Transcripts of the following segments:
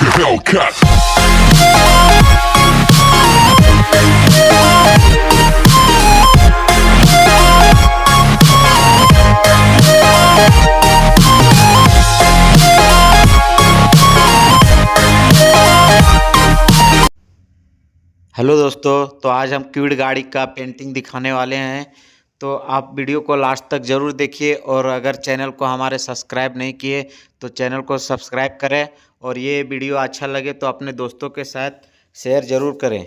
Hellcat. Hello दोस्तों, तो आज हम क्विड गाड़ी का पेंटिंग दिखाने वाले हैं। तो आप वीडियो को लास्ट तक ज़रूर देखिए, और अगर चैनल को हमारे सब्सक्राइब नहीं किए तो चैनल को सब्सक्राइब करें, और ये वीडियो अच्छा लगे तो अपने दोस्तों के साथ शेयर ज़रूर करें।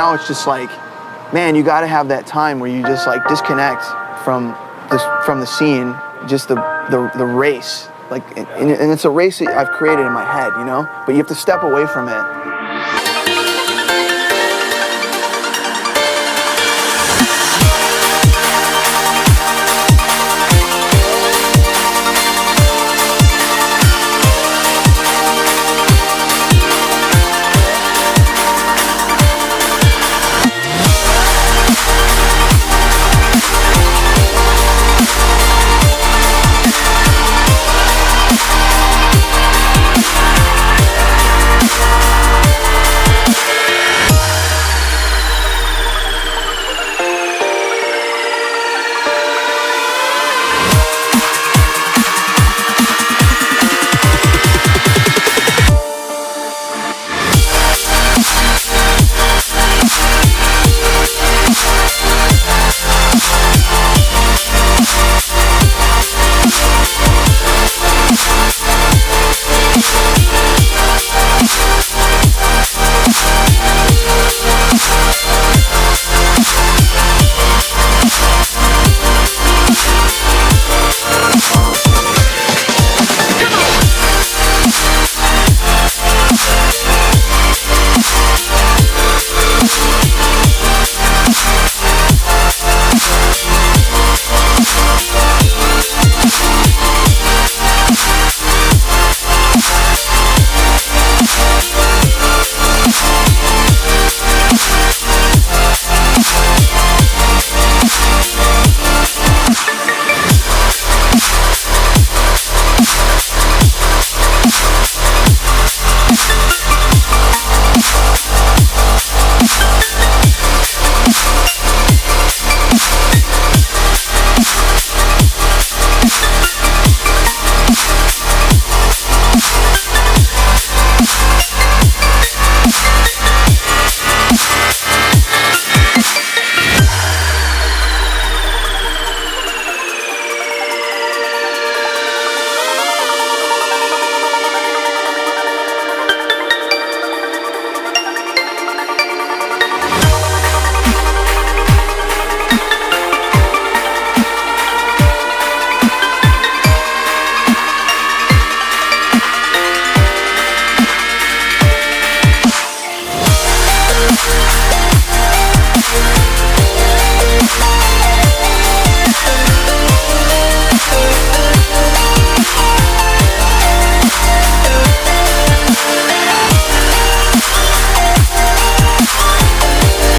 now it's just like, man, you got to have that time where you just like disconnect from the scene, just the race. Like, and it's a race that I've created in my head, you know? But you have to step away from it